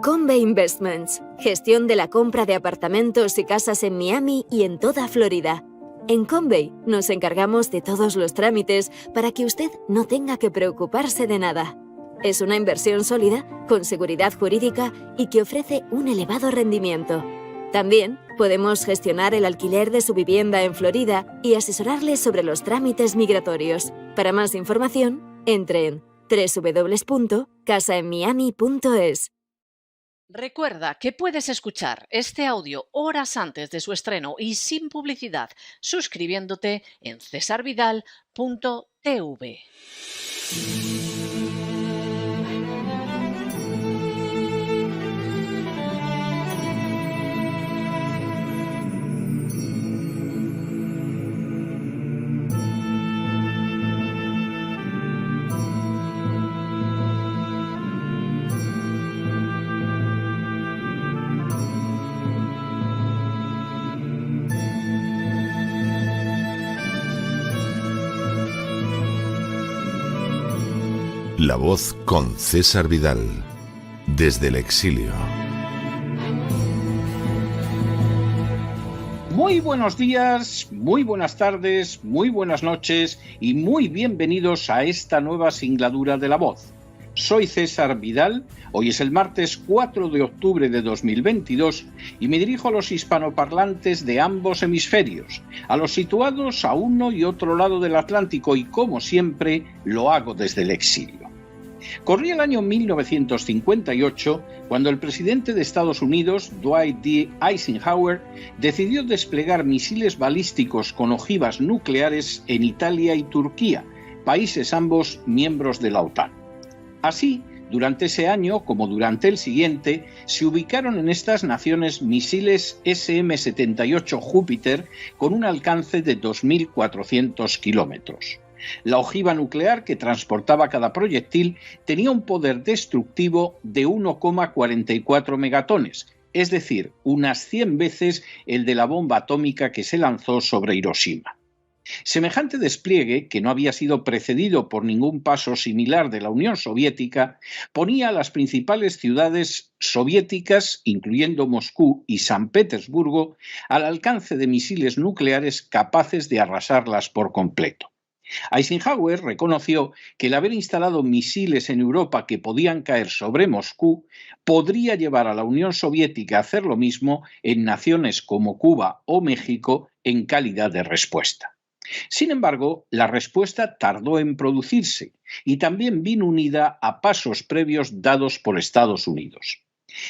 Convey Investments, gestión de la compra de apartamentos y casas en Miami y en toda Florida. En Convey nos encargamos de todos los trámites para que usted no tenga que preocuparse de nada. Es una inversión sólida, con seguridad jurídica y que ofrece un elevado rendimiento. También podemos gestionar el alquiler de su vivienda en Florida y asesorarle sobre los trámites migratorios. Para más información, entre en www.casaenmiami.es. Recuerda que puedes escuchar este audio horas antes de su estreno y sin publicidad suscribiéndote en cesarvidal.tv. La Voz con César Vidal, desde el exilio. Muy buenos días, muy buenas tardes, muy buenas noches y muy bienvenidos a esta nueva singladura de La Voz. Soy César Vidal, hoy es el martes 4 de octubre de 2022 y me dirijo a los hispanoparlantes de ambos hemisferios, a los situados a uno y otro lado del Atlántico y, como siempre, lo hago desde el exilio. Corría el año 1958 cuando el presidente de Estados Unidos, Dwight D. Eisenhower, decidió desplegar misiles balísticos con ojivas nucleares en Italia y Turquía, países ambos miembros de la OTAN. Así, durante ese año, como durante el siguiente, se ubicaron en estas naciones misiles SM-78 Júpiter con un alcance de 2.400 kilómetros. La ojiva nuclear que transportaba cada proyectil tenía un poder destructivo de 1,44 megatones, es decir, unas 100 veces el de la bomba atómica que se lanzó sobre Hiroshima. Semejante despliegue, que no había sido precedido por ningún paso similar de la Unión Soviética, ponía a las principales ciudades soviéticas, incluyendo Moscú y San Petersburgo, al alcance de misiles nucleares capaces de arrasarlas por completo. Eisenhower reconoció que el haber instalado misiles en Europa que podían caer sobre Moscú podría llevar a la Unión Soviética a hacer lo mismo en naciones como Cuba o México en calidad de respuesta. Sin embargo, la respuesta tardó en producirse y también vino unida a pasos previos dados por Estados Unidos.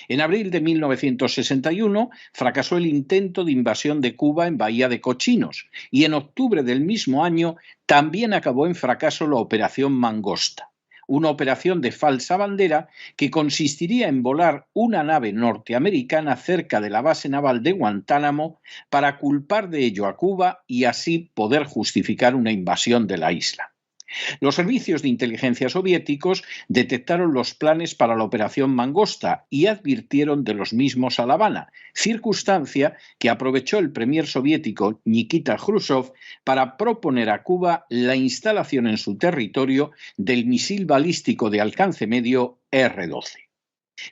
En abril de 1961 fracasó el intento de invasión de Cuba en Bahía de Cochinos y en octubre del mismo año también acabó en fracaso la Operación Mangosta, una operación de falsa bandera que consistiría en volar una nave norteamericana cerca de la base naval de Guantánamo para culpar de ello a Cuba y así poder justificar una invasión de la isla. Los servicios de inteligencia soviéticos detectaron los planes para la Operación Mangosta y advirtieron de los mismos a La Habana, circunstancia que aprovechó el premier soviético Nikita Khrushchev para proponer a Cuba la instalación en su territorio del misil balístico de alcance medio R-12.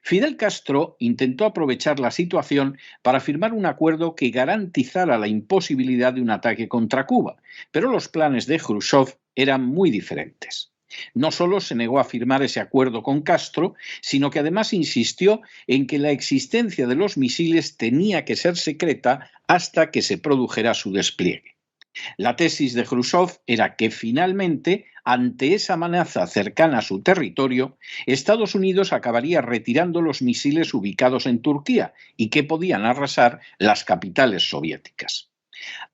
Fidel Castro intentó aprovechar la situación para firmar un acuerdo que garantizara la imposibilidad de un ataque contra Cuba, pero los planes de Khrushchev eran muy diferentes. No solo se negó a firmar ese acuerdo con Castro, sino que además insistió en que la existencia de los misiles tenía que ser secreta hasta que se produjera su despliegue. La tesis de Khrushchev era que finalmente, ante esa amenaza cercana a su territorio, Estados Unidos acabaría retirando los misiles ubicados en Turquía y que podían arrasar las capitales soviéticas.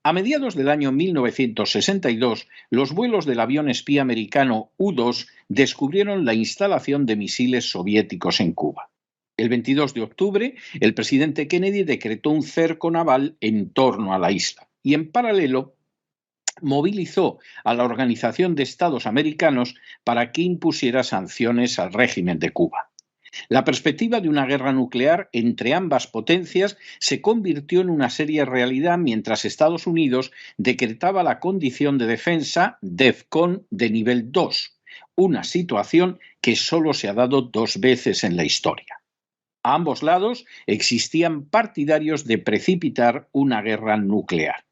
A mediados del año 1962, los vuelos del avión espía americano U-2 descubrieron la instalación de misiles soviéticos en Cuba. El 22 de octubre, el presidente Kennedy decretó un cerco naval en torno a la isla y, en paralelo, movilizó a la Organización de Estados Americanos para que impusiera sanciones al régimen de Cuba. La perspectiva de una guerra nuclear entre ambas potencias se convirtió en una seria realidad mientras Estados Unidos decretaba la condición de defensa DEFCON de nivel 2, una situación que solo se ha dado 2 veces en la historia. A ambos lados existían partidarios de precipitar una guerra nuclear.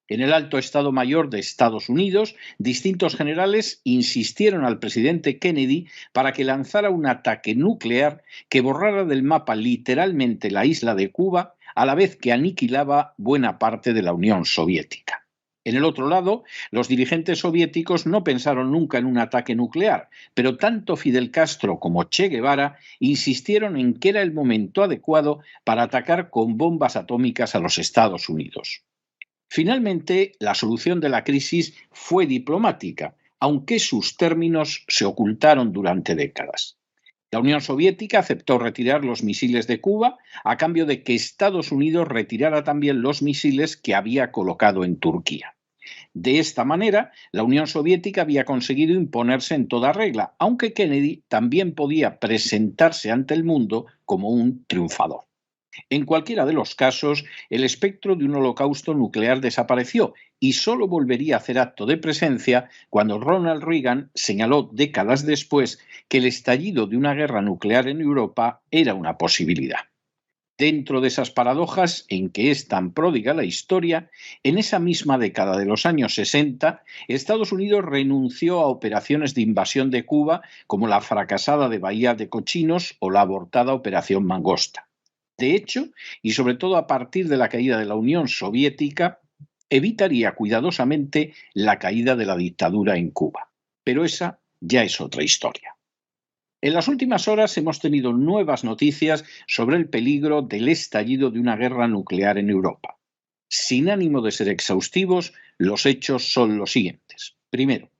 En el Alto Estado Mayor de Estados Unidos, distintos generales insistieron al presidente Kennedy para que lanzara un ataque nuclear que borrara del mapa literalmente la isla de Cuba, a la vez que aniquilaba buena parte de la Unión Soviética. En el otro lado, los dirigentes soviéticos no pensaron nunca en un ataque nuclear, pero tanto Fidel Castro como Che Guevara insistieron en que era el momento adecuado para atacar con bombas atómicas a los Estados Unidos. Finalmente, la solución de la crisis fue diplomática, aunque sus términos se ocultaron durante décadas. La Unión Soviética aceptó retirar los misiles de Cuba a cambio de que Estados Unidos retirara también los misiles que había colocado en Turquía. De esta manera, la Unión Soviética había conseguido imponerse en toda regla, aunque Kennedy también podía presentarse ante el mundo como un triunfador. En cualquiera de los casos, el espectro de un holocausto nuclear desapareció y solo volvería a hacer acto de presencia cuando Ronald Reagan señaló décadas después que el estallido de una guerra nuclear en Europa era una posibilidad. Dentro de esas paradojas en que es tan pródiga la historia, en esa misma década de los años 60, Estados Unidos renunció a operaciones de invasión de Cuba como la fracasada de Bahía de Cochinos o la abortada Operación Mangosta. De hecho, y sobre todo a partir de la caída de la Unión Soviética, evitaría cuidadosamente la caída de la dictadura en Cuba. Pero esa ya es otra historia. En las últimas horas hemos tenido nuevas noticias sobre el peligro del estallido de una guerra nuclear en Europa. Sin ánimo de ser exhaustivos, los hechos son los siguientes. Primero,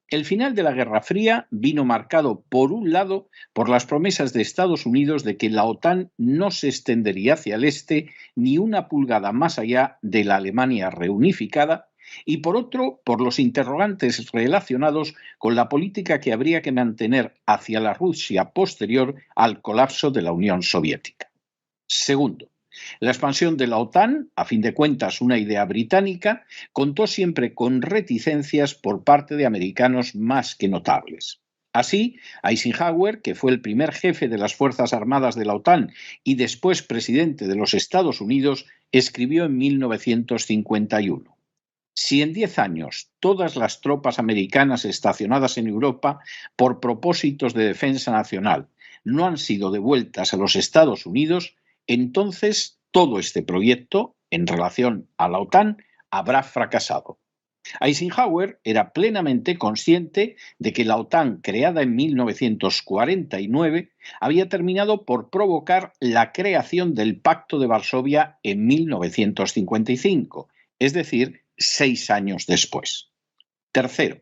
el final de la Guerra Fría vino marcado, por un lado, por las promesas de Estados Unidos de que la OTAN no se extendería hacia el este ni una pulgada más allá de la Alemania reunificada, y por otro, por los interrogantes relacionados con la política que habría que mantener hacia la Rusia posterior al colapso de la Unión Soviética. Segundo, la expansión de la OTAN, a fin de cuentas una idea británica, contó siempre con reticencias por parte de americanos más que notables. Así, Eisenhower, que fue el primer jefe de las Fuerzas Armadas de la OTAN y después presidente de los Estados Unidos, escribió en 1951. Si en 10 años todas las tropas americanas estacionadas en Europa por propósitos de defensa nacional no han sido devueltas a los Estados Unidos, entonces todo este proyecto, en relación a la OTAN, habrá fracasado. Eisenhower era plenamente consciente de que la OTAN, creada en 1949, había terminado por provocar la creación del Pacto de Varsovia en 1955, es decir, 6 años después. Tercero,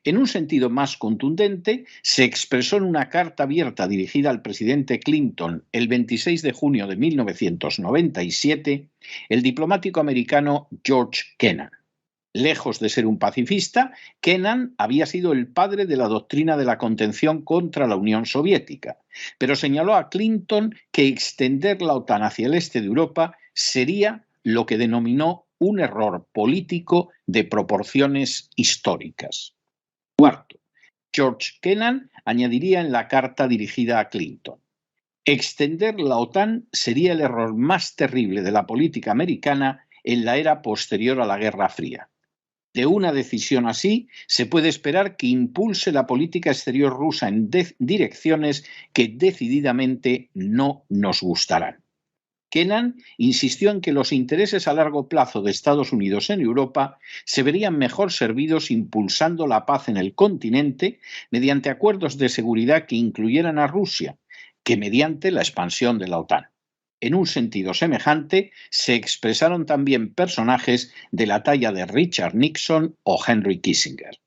en un sentido más contundente, se expresó en una carta abierta dirigida al presidente Clinton el 26 de junio de 1997 el diplomático americano George Kennan. Lejos de ser un pacifista, Kennan había sido el padre de la doctrina de la contención contra la Unión Soviética, pero señaló a Clinton que extender la OTAN hacia el este de Europa sería lo que denominó un error político de proporciones históricas. Cuarto, George Kennan añadiría en la carta dirigida a Clinton: extender la OTAN sería el error más terrible de la política americana en la era posterior a la Guerra Fría. De una decisión así, se puede esperar que impulse la política exterior rusa en direcciones que decididamente no nos gustarán. Kennan insistió en que los intereses a largo plazo de Estados Unidos en Europa se verían mejor servidos impulsando la paz en el continente mediante acuerdos de seguridad que incluyeran a Rusia, que mediante la expansión de la OTAN. En un sentido semejante, se expresaron también personajes de la talla de Richard Nixon o Henry Kissinger.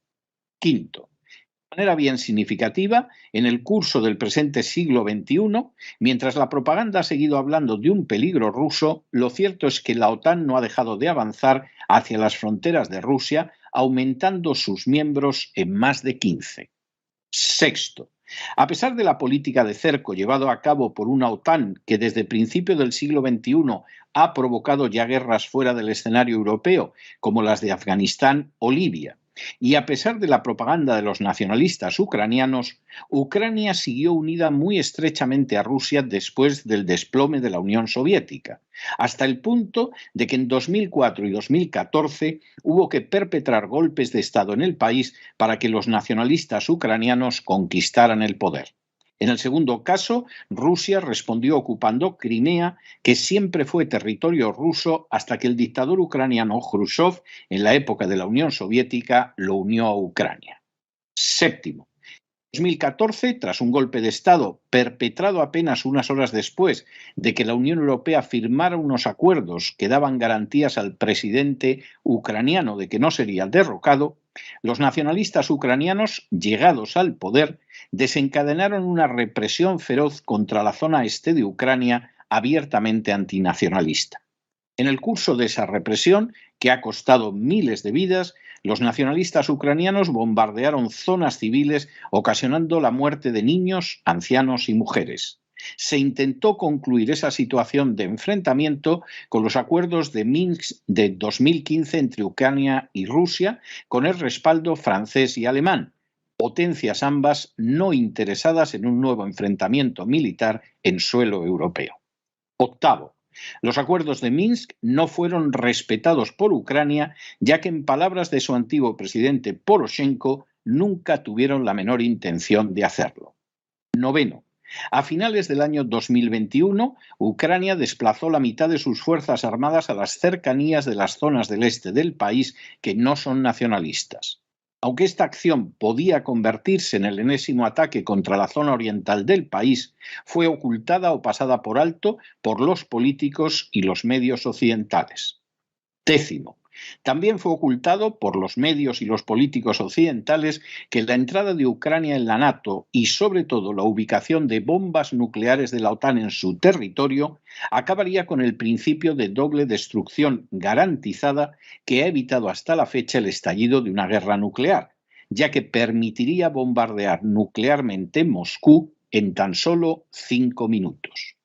Quinto, de manera bien significativa, en el curso del presente siglo XXI, mientras la propaganda ha seguido hablando de un peligro ruso, lo cierto es que la OTAN no ha dejado de avanzar hacia las fronteras de Rusia, aumentando sus miembros en más de 15. Sexto, a pesar de la política de cerco llevado a cabo por una OTAN que desde principios del siglo XXI ha provocado ya guerras fuera del escenario europeo, como las de Afganistán o Libia, Y a pesar de la propaganda de los nacionalistas ucranianos, Ucrania siguió unida muy estrechamente a Rusia después del desplome de la Unión Soviética, hasta el punto de que en 2004 y 2014 hubo que perpetrar golpes de Estado en el país para que los nacionalistas ucranianos conquistaran el poder. En el segundo caso, Rusia respondió ocupando Crimea, que siempre fue territorio ruso hasta que el dictador ucraniano Jrushchov, en la época de la Unión Soviética, lo unió a Ucrania. Séptimo. En 2014, tras un golpe de Estado perpetrado apenas unas horas después de que la Unión Europea firmara unos acuerdos que daban garantías al presidente ucraniano de que no sería derrocado, los nacionalistas ucranianos, llegados al poder, desencadenaron una represión feroz contra la zona este de Ucrania abiertamente antinacionalista. En el curso de esa represión, que ha costado miles de vidas, los nacionalistas ucranianos bombardearon zonas civiles, ocasionando la muerte de niños, ancianos y mujeres. Se intentó concluir esa situación de enfrentamiento con los acuerdos de Minsk de 2015 entre Ucrania y Rusia, con el respaldo francés y alemán, potencias ambas no interesadas en un nuevo enfrentamiento militar en suelo europeo. Octavo. Los acuerdos de Minsk no fueron respetados por Ucrania, ya que en palabras de su antiguo presidente Poroshenko, nunca tuvieron la menor intención de hacerlo. Noveno. A finales del año 2021, Ucrania desplazó la mitad de sus fuerzas armadas a las cercanías de las zonas del este del país que no son nacionalistas. Aunque esta acción podía convertirse en el enésimo ataque contra la zona oriental del país, fue ocultada o pasada por alto por los políticos y los medios occidentales. Décimo. También fue ocultado por los medios y los políticos occidentales que la entrada de Ucrania en la NATO y sobre todo la ubicación de bombas nucleares de la OTAN en su territorio acabaría con el principio de doble destrucción garantizada que ha evitado hasta la fecha el estallido de una guerra nuclear, ya que permitiría bombardear nuclearmente Moscú en tan solo 5 minutos.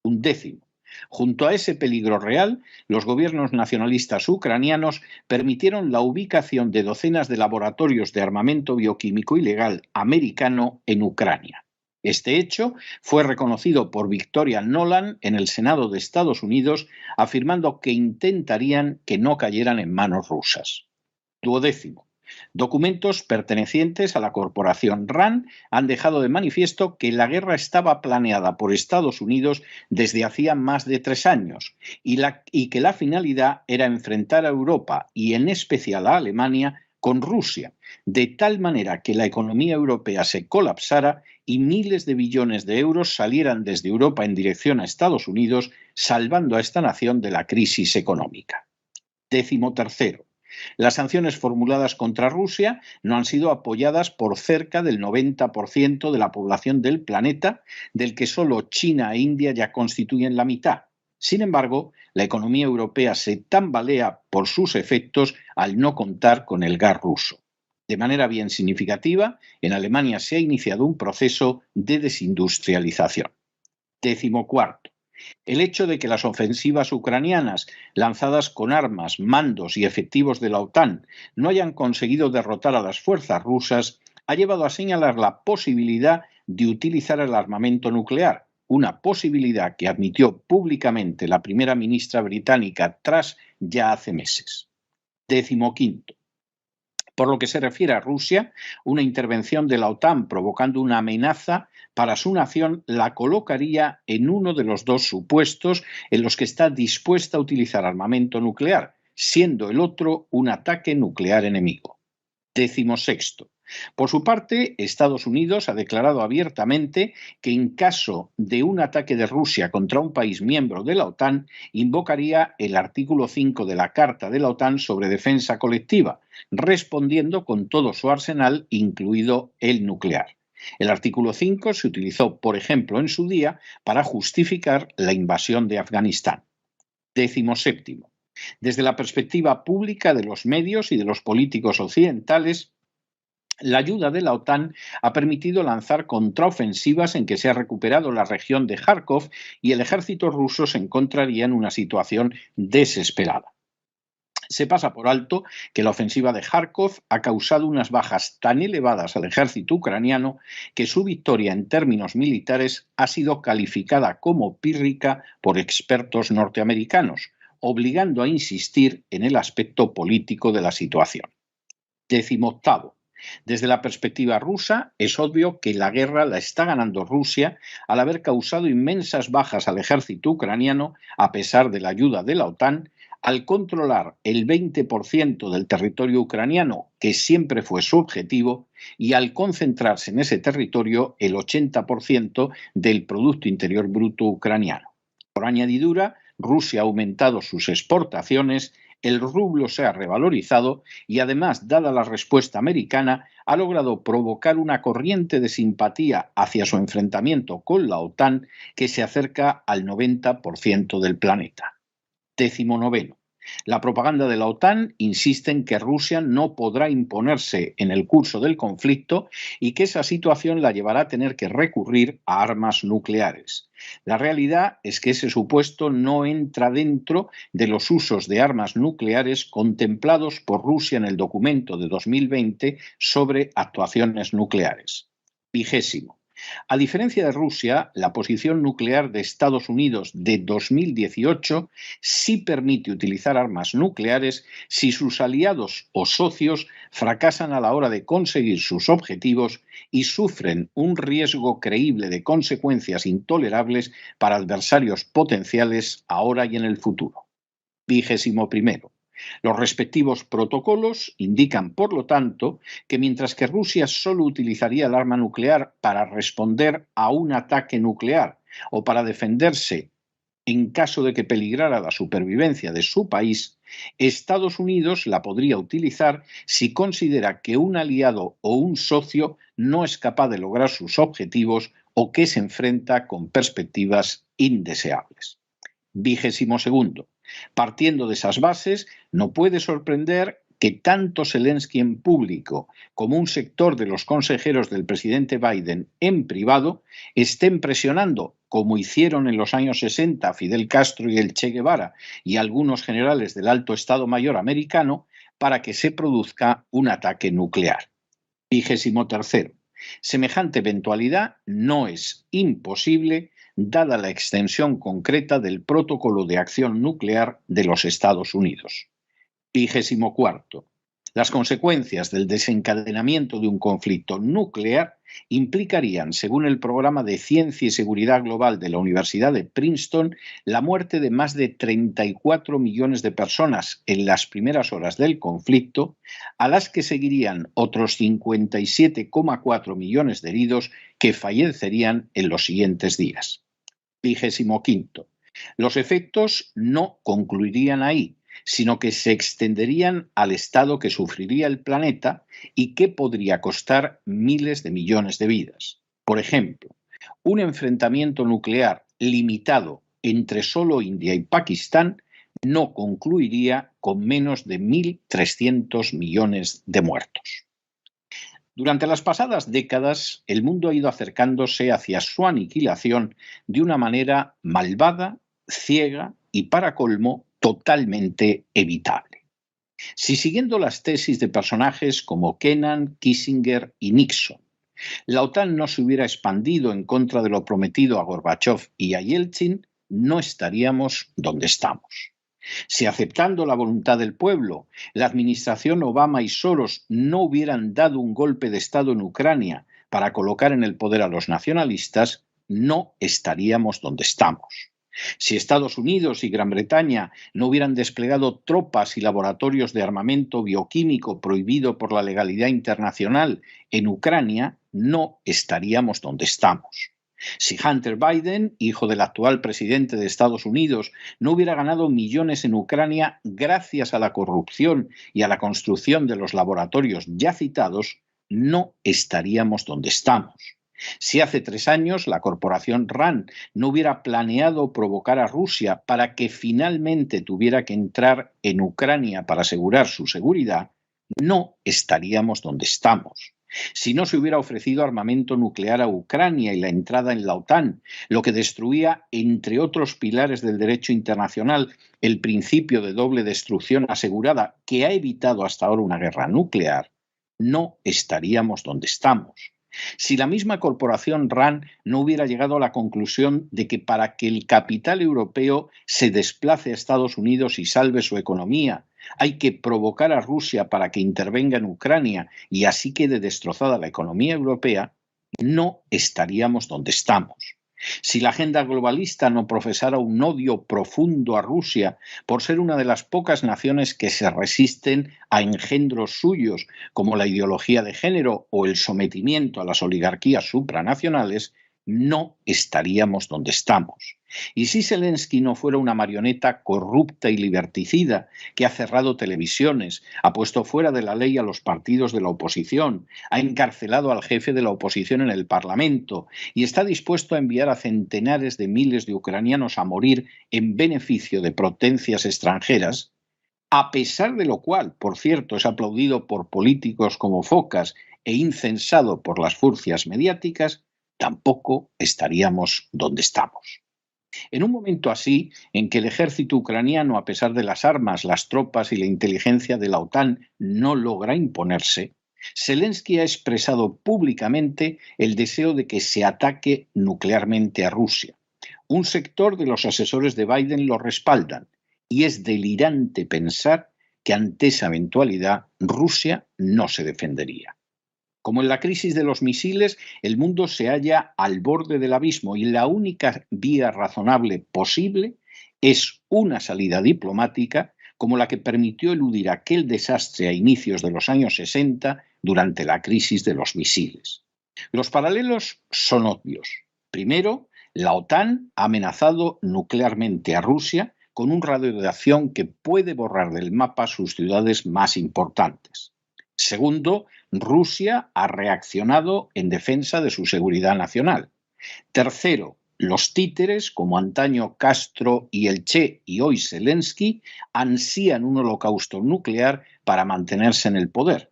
Undécimo. Junto a ese peligro real, los gobiernos nacionalistas ucranianos permitieron la ubicación de docenas de laboratorios de armamento bioquímico ilegal americano en Ucrania. Este hecho fue reconocido por Victoria Nuland en el Senado de Estados Unidos, afirmando que intentarían que no cayeran en manos rusas. Duodécimo. Documentos pertenecientes a la corporación RAND han dejado de manifiesto que la guerra estaba planeada por Estados Unidos desde hacía más de 3 años y que la finalidad era enfrentar a Europa y en especial a Alemania con Rusia, de tal manera que la economía europea se colapsara y miles de billones de euros salieran desde Europa en dirección a Estados Unidos, salvando a esta nación de la crisis económica. 13. Las sanciones formuladas contra Rusia no han sido apoyadas por cerca del 90% de la población del planeta, del que solo China e India ya constituyen la mitad. Sin embargo, la economía europea se tambalea por sus efectos al no contar con el gas ruso. De manera bien significativa, en Alemania se ha iniciado un proceso de desindustrialización. 14. El hecho de que las ofensivas ucranianas, lanzadas con armas, mandos y efectivos de la OTAN, no hayan conseguido derrotar a las fuerzas rusas, ha llevado a señalar la posibilidad de utilizar el armamento nuclear, una posibilidad que admitió públicamente la primera ministra británica Truss ya hace meses. 15. Por lo que se refiere a Rusia, una intervención de la OTAN provocando una amenaza para su nación la colocaría en uno de los 2 supuestos en los que está dispuesta a utilizar armamento nuclear, siendo el otro un ataque nuclear enemigo. 16. Por su parte, Estados Unidos ha declarado abiertamente que en caso de un ataque de Rusia contra un país miembro de la OTAN, invocaría el artículo 5 de la Carta de la OTAN sobre defensa colectiva, respondiendo con todo su arsenal, incluido el nuclear. El artículo 5 se utilizó, por ejemplo, en su día para justificar la invasión de Afganistán. 17. Desde la perspectiva pública de los medios y de los políticos occidentales, la ayuda de la OTAN ha permitido lanzar contraofensivas en que se ha recuperado la región de Kharkov y el ejército ruso se encontraría en una situación desesperada. Se pasa por alto que la ofensiva de Kharkov ha causado unas bajas tan elevadas al ejército ucraniano que su victoria en términos militares ha sido calificada como pírrica por expertos norteamericanos, obligando a insistir en el aspecto político de la situación. 18. Desde la perspectiva rusa, es obvio que la guerra la está ganando Rusia al haber causado inmensas bajas al ejército ucraniano a pesar de la ayuda de la OTAN, al controlar el 20% del territorio ucraniano, que siempre fue su objetivo, y al concentrarse en ese territorio el 80% del Producto Interior Bruto ucraniano. Por añadidura, Rusia ha aumentado sus exportaciones, el rublo se ha revalorizado y además, dada la respuesta americana, ha logrado provocar una corriente de simpatía hacia su enfrentamiento con la OTAN que se acerca al 90% del planeta. 19. La propaganda de la OTAN insiste en que Rusia no podrá imponerse en el curso del conflicto y que esa situación la llevará a tener que recurrir a armas nucleares. La realidad es que ese supuesto no entra dentro de los usos de armas nucleares contemplados por Rusia en el documento de 2020 sobre actuaciones nucleares. 20. A diferencia de Rusia, la posición nuclear de Estados Unidos de 2018 sí permite utilizar armas nucleares si sus aliados o socios fracasan a la hora de conseguir sus objetivos y sufren un riesgo creíble de consecuencias intolerables para adversarios potenciales ahora y en el futuro. 21. Los respectivos protocolos indican, por lo tanto, que mientras que Rusia solo utilizaría el arma nuclear para responder a un ataque nuclear o para defenderse en caso de que peligrara la supervivencia de su país, Estados Unidos la podría utilizar si considera que un aliado o un socio no es capaz de lograr sus objetivos o que se enfrenta con perspectivas indeseables. 22. Partiendo de esas bases, no puede sorprender que tanto Zelensky en público como un sector de los consejeros del presidente Biden en privado estén presionando, como hicieron en los años 60 Fidel Castro y el Che Guevara y algunos generales del Alto Estado Mayor americano, para que se produzca un ataque nuclear. 23. Semejante eventualidad no es imposible dada la extensión concreta del Protocolo de Acción Nuclear de los Estados Unidos. 24. Las consecuencias del desencadenamiento de un conflicto nuclear implicarían, según el Programa de Ciencia y Seguridad Global de la Universidad de Princeton, la muerte de más de 34 millones de personas en las primeras horas del conflicto, a las que seguirían otros 57,4 millones de heridos que fallecerían en los siguientes días. 25. Los efectos no concluirían ahí, sino que se extenderían al estado que sufriría el planeta y que podría costar miles de millones de vidas. Por ejemplo, un enfrentamiento nuclear limitado entre solo India y Pakistán no concluiría con menos de 1.300 millones de muertos. Durante las pasadas décadas, el mundo ha ido acercándose hacia su aniquilación de una manera malvada, ciega y, para colmo, totalmente evitable. Si, siguiendo las tesis de personajes como Kennan, Kissinger y Nixon, la OTAN no se hubiera expandido en contra de lo prometido a Gorbachov y a Yeltsin, no estaríamos donde estamos. Si, aceptando la voluntad del pueblo, la administración Obama y Soros no hubieran dado un golpe de Estado en Ucrania para colocar en el poder a los nacionalistas, no estaríamos donde estamos. Si Estados Unidos y Gran Bretaña no hubieran desplegado tropas y laboratorios de armamento bioquímico prohibido por la legalidad internacional en Ucrania, no estaríamos donde estamos. Si Hunter Biden, hijo del actual presidente de Estados Unidos, no hubiera ganado millones en Ucrania gracias a la corrupción y a la construcción de los laboratorios ya citados, no estaríamos donde estamos. Si hace 3 años la corporación RAND no hubiera planeado provocar a Rusia para que finalmente tuviera que entrar en Ucrania para asegurar su seguridad, no estaríamos donde estamos. si no se hubiera ofrecido armamento nuclear a Ucrania y la entrada en la OTAN, lo que destruía, entre otros pilares del derecho internacional, el principio de doble destrucción asegurada que ha evitado hasta ahora una guerra nuclear, no estaríamos donde estamos. Si la misma corporación RAND no hubiera llegado a la conclusión de que para que el capital europeo se desplace a Estados Unidos y salve su economía, hay que provocar a Rusia para que intervenga en Ucrania y así quede destrozada la economía europea, no estaríamos donde estamos. Si la agenda globalista no profesara un odio profundo a Rusia por ser una de las pocas naciones que se resisten a engendros suyos como la ideología de género o el sometimiento a las oligarquías supranacionales, no estaríamos donde estamos. Y si Zelensky no fuera una marioneta corrupta y liberticida que ha cerrado televisiones, ha puesto fuera de la ley a los partidos de la oposición, ha encarcelado al jefe de la oposición en el Parlamento y está dispuesto a enviar a centenares de miles de ucranianos a morir en beneficio de potencias extranjeras, a pesar de lo cual, por cierto, es aplaudido por políticos como Focas e incensado por las furcias mediáticas, tampoco estaríamos donde estamos. En un momento así, en que el ejército ucraniano, a pesar de las armas, las tropas y la inteligencia de la OTAN, no logra imponerse, Zelensky ha expresado públicamente el deseo de que se ataque nuclearmente a Rusia. Un sector de los asesores de Biden lo respaldan y es delirante pensar que ante esa eventualidad Rusia no se defendería. Como en la crisis de los misiles, el mundo se halla al borde del abismo y la única vía razonable posible es una salida diplomática como la que permitió eludir aquel desastre a inicios de los años 60 durante la crisis de los misiles. Los paralelos son obvios. Primero, la OTAN ha amenazado nuclearmente a Rusia con un radio de acción que puede borrar del mapa sus ciudades más importantes. Segundo, Rusia ha reaccionado en defensa de su seguridad nacional. Tercero, los títeres, como antaño Castro y el Che y hoy Zelensky, ansían un holocausto nuclear para mantenerse en el poder.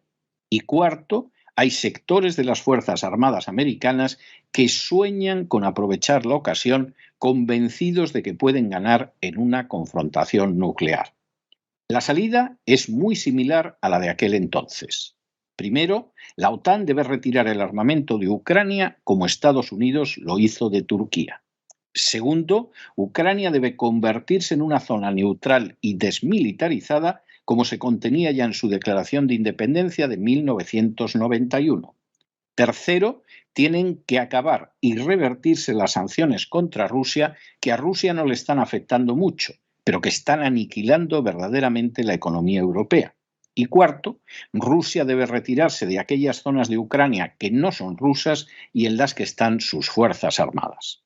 Y cuarto, hay sectores de las Fuerzas Armadas americanas que sueñan con aprovechar la ocasión convencidos de que pueden ganar en una confrontación nuclear. La salida es muy similar a la de aquel entonces. Primero, la OTAN debe retirar el armamento de Ucrania como Estados Unidos lo hizo de Turquía. Segundo, Ucrania debe convertirse en una zona neutral y desmilitarizada como se contenía ya en su Declaración de Independencia de 1991. Tercero, tienen que acabar y revertirse las sanciones contra Rusia que a Rusia no le están afectando mucho, pero que están aniquilando verdaderamente la economía europea. Y cuarto, Rusia debe retirarse de aquellas zonas de Ucrania que no son rusas y en las que están sus fuerzas armadas.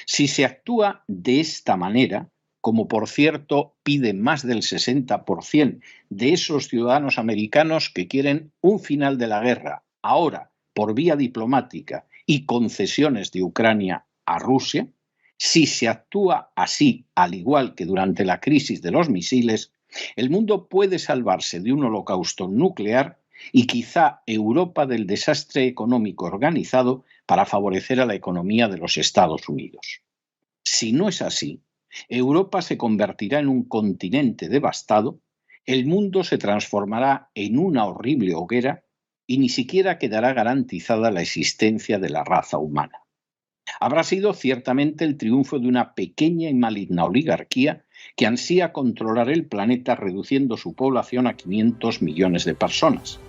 Si se actúa de esta manera, como por cierto pide más del 60% de esos ciudadanos americanos que quieren un final de la guerra, ahora por vía diplomática y concesiones de Ucrania a Rusia, si se actúa así, al igual que durante la crisis de los misiles, el mundo puede salvarse de un holocausto nuclear y quizá Europa del desastre económico organizado para favorecer a la economía de los Estados Unidos. Si no es así, Europa se convertirá en un continente devastado, el mundo se transformará en una horrible hoguera y ni siquiera quedará garantizada la existencia de la raza humana. Habrá sido ciertamente el triunfo de una pequeña y maligna oligarquía que ansía controlar el planeta reduciendo su población a 500 millones de personas.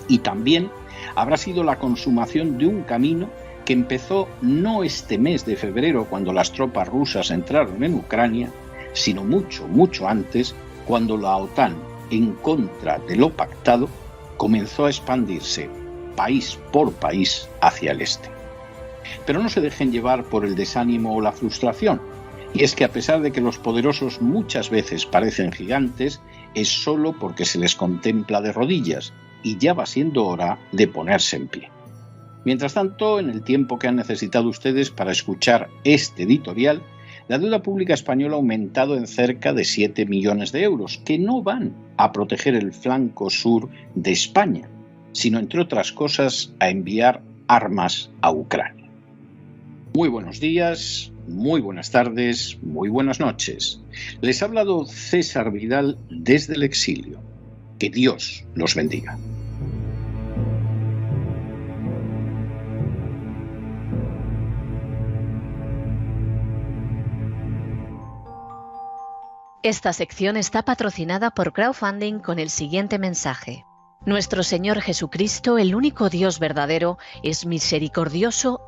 Y también habrá sido la consumación de un camino que empezó no este mes de febrero cuando las tropas rusas entraron en Ucrania, sino mucho, mucho antes, cuando la OTAN, en contra de lo pactado, comenzó a expandirse país por país hacia el este. Pero no se dejen llevar por el desánimo o la frustración, y es que a pesar de que los poderosos muchas veces parecen gigantes, es solo porque se les contempla de rodillas, y ya va siendo hora de ponerse en pie. Mientras tanto, en el tiempo que han necesitado ustedes para escuchar este editorial, la deuda pública española ha aumentado en cerca de 7 millones de euros, que no van a proteger el flanco sur de España. sino entre otras cosas a enviar armas a Ucrania. Muy buenos días, muy buenas tardes, muy buenas noches. Les ha hablado César Vidal desde el exilio. Que Dios los bendiga. Esta sección está patrocinada por crowdfunding con el siguiente mensaje. Nuestro Señor Jesucristo, el único Dios verdadero, es misericordioso